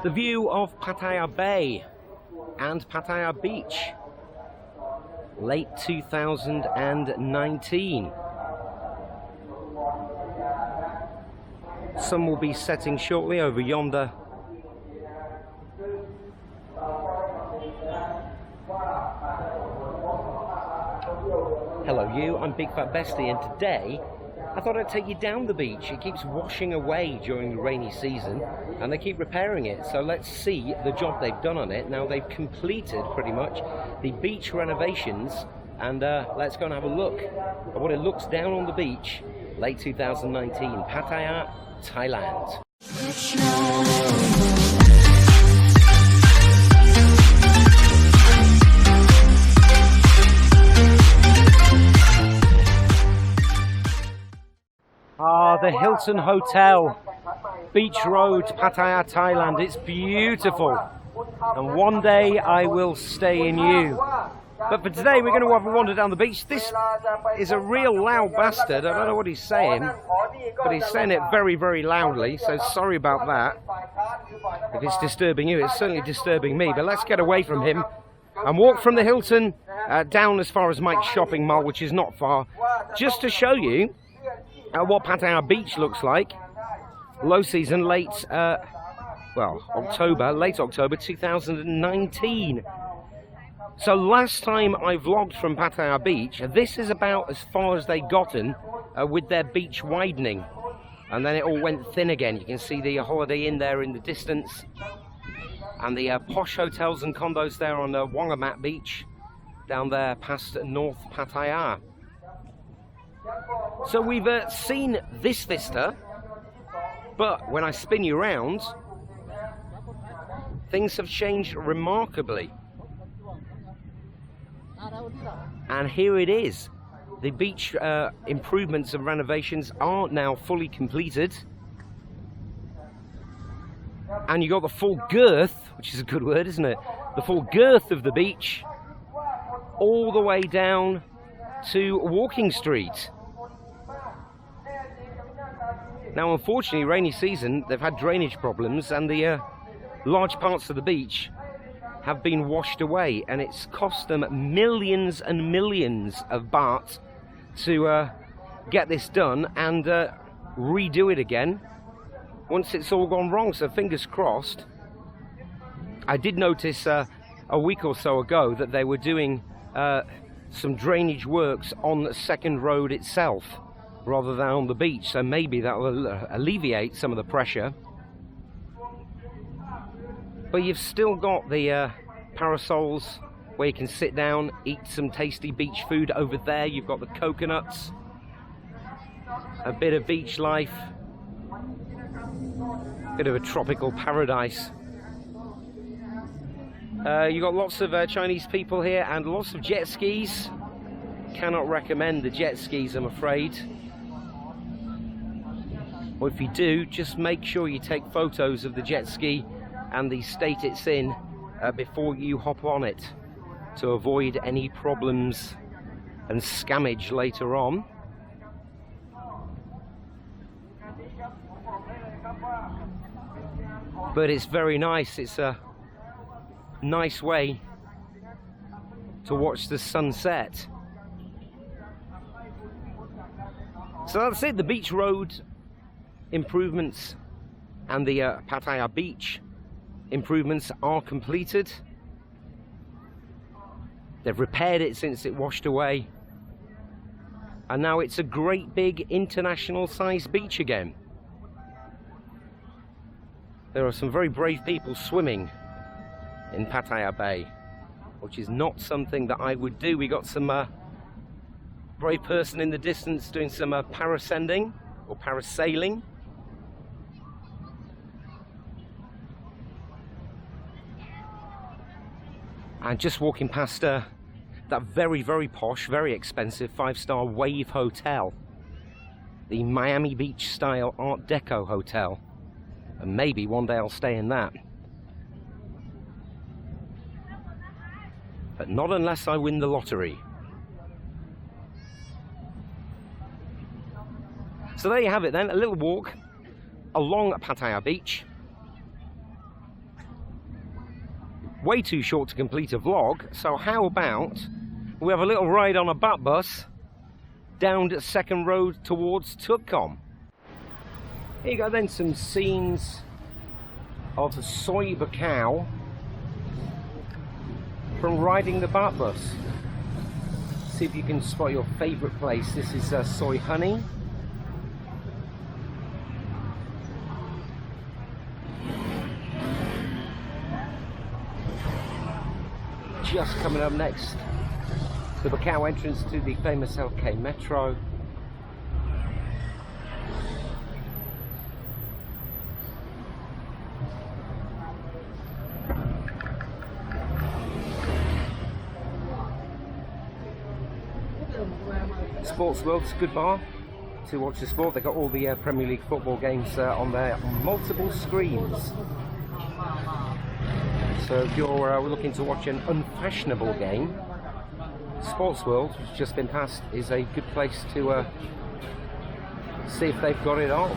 The view of Pattaya Bay and Pattaya Beach, late 2019. Sun will be setting shortly over yonder. Hello you, I'm Big Fat Bestie, and today I thought I'd take you down the beach. It keeps washing away during the rainy season and they keep repairing it, so let's see the job they've done on it. Now they've completed pretty much the beach renovations, and let's go and have a look at what it looks down on the beach late 2019, Pattaya, Thailand. The Hilton Hotel, Beach Road, Pattaya, Thailand. It's beautiful, and one day I will stay in you. But for today we're going to have a wander down the beach. This is a real loud bastard. I don't know what he's saying, but he's saying it very, very loudly, so sorry about that. If it's disturbing you, it's certainly disturbing me. But let's get away from him and walk from the Hilton down as far as Mike's Shopping Mall, which is not far, just to show you what Pattaya Beach looks like. Low season, late October 2019. So last time I vlogged from Pattaya Beach, this is about as far as they'd gotten with their beach widening, and then it all went thin again. You can see the Holiday Inn there in the distance, and the posh hotels and condos there on the Wongamat Beach down there past North Pattaya. So we've seen this vista, but when I spin you around, things have changed remarkably. And here it is. The beach improvements and renovations are now fully completed. And you got the full girth, which is a good word, isn't it? The full girth of the beach, all the way down to Walking Street. Now, unfortunately, rainy season, they've had drainage problems, and the large parts of the beach have been washed away, and it's cost them millions and millions of baht to get this done and redo it again once it's all gone wrong. So fingers crossed. I did notice a week or so ago that they were doing some drainage works on the second road itself rather than on the beach, so maybe that will alleviate some of the pressure. But you've still got the parasols where you can sit down, eat some tasty beach food. Over there you've got the coconuts, a bit of beach life, bit of a tropical paradise. You've got lots of Chinese people here and lots of jet skis. Cannot recommend the jet skis, I'm afraid. Or if you do, just make sure you take photos of the jet ski and the state it's in before you hop on it, to avoid any problems and scammage later on. But it's very nice. It's a nice way to watch the sunset. So that's it. The Beach Road improvements and the Pattaya Beach improvements are completed. They've repaired it since it washed away, and now it's a great big international sized beach again. There are some very brave people swimming in Pattaya Bay, which is not something that I would do. We got some brave person in the distance doing some parascending or parasailing. And just walking past that very, very posh, very expensive 5-star Wave Hotel, the Miami Beach style Art Deco hotel, and maybe one day I'll stay in that. But not unless I win the lottery. So there you have it then, a little walk along Pattaya Beach. way too short to complete a vlog, so how about we have a little ride on a bat bus down to Second Road towards Tugcombe. Here you go then, some scenes of Soy Buakhao from riding the bat bus. See if you can spot your favourite place. This is Soy Honey. Just coming up next, the Buakhao entrance to the famous LK Metro. Sports World's a good bar to watch the sport. They've got all the Premier League football games on there on multiple screens. So if you're looking to watch an unfashionable game, Sports World, which has just been passed, is a good place to see if they've got it on.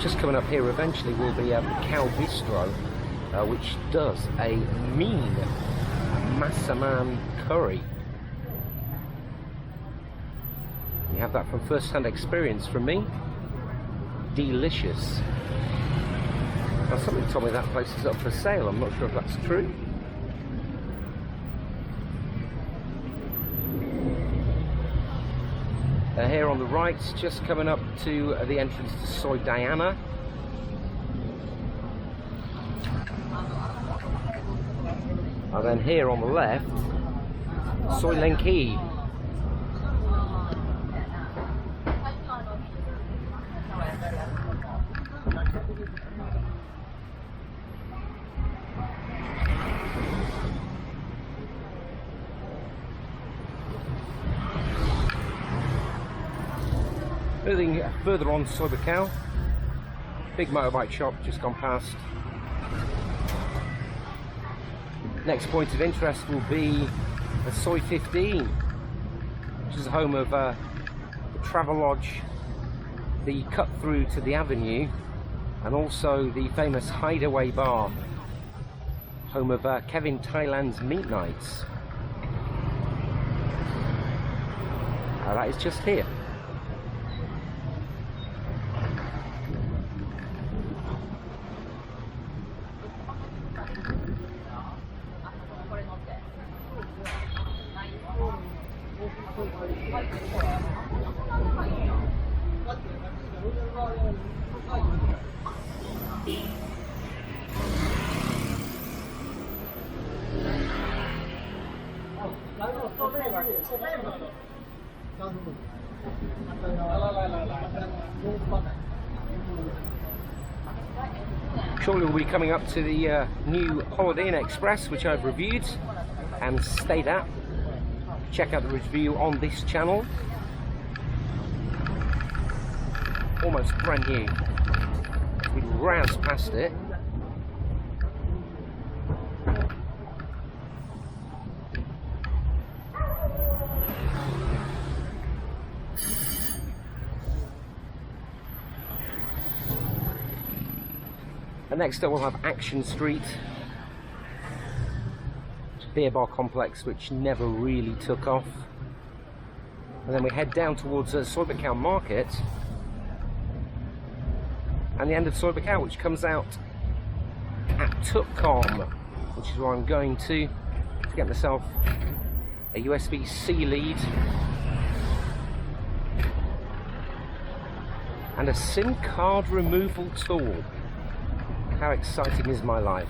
Just coming up here eventually will be Buakhao Bistro, which does a mean Massaman curry. You have that from first-hand experience from me. Delicious. Now somebody told me that place is up for sale. I'm not sure if that's true. Here on the right, just coming up to the entrance to Soy Diana. And then here on the left, Soy Lenki. Moving further on Soy Buakhao, big motorbike shop just gone past. Next point of interest will be the Soy 15, which is the home of the Travelodge, the cut through to the Avenue, and also the famous Hideaway Bar, home of Kevin Thailand's Meat Nights. That is just here. Shortly we'll be coming up to the new Holiday Inn Express, which I've reviewed and stayed at. Check out the review on this channel. Almost brand new. We roused past it. And next up we'll have Action Street, beer bar complex which never really took off. And then we head down towards Soy Buakhao Market and the end of Soy Buakhao, which comes out at Tugcombe, which is where I'm going to get myself a USB-C lead and a SIM card removal tool. How exciting is my life?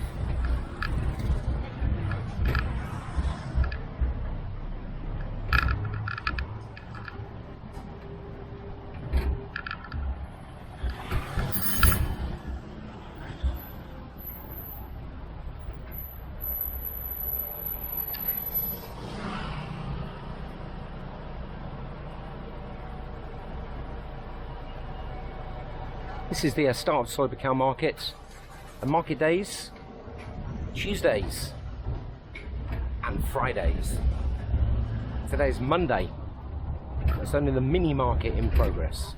This is the start of Slobocal Market. And market days, Tuesdays and Fridays. Today's Monday. It's only the mini market in progress,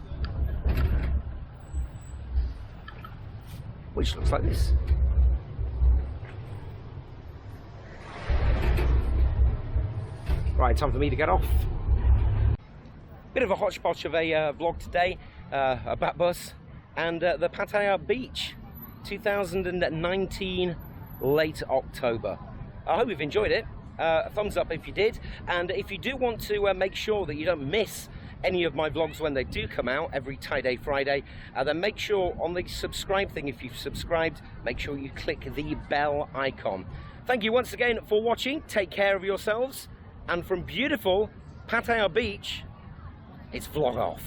which looks like this. Right, time for me to get off. Bit of a hodgepodge of a vlog today, a bat bus and the Pattaya Beach 2019 late October. I hope you've enjoyed it. A thumbs up if you did, and if you do want to make sure that you don't miss any of my vlogs when they do come out every Tie-Day Friday, then make sure on the subscribe thing, if you've subscribed, make sure you click the bell icon. Thank you once again for watching. Take care of yourselves, and from beautiful Pattaya Beach, it's vlog off.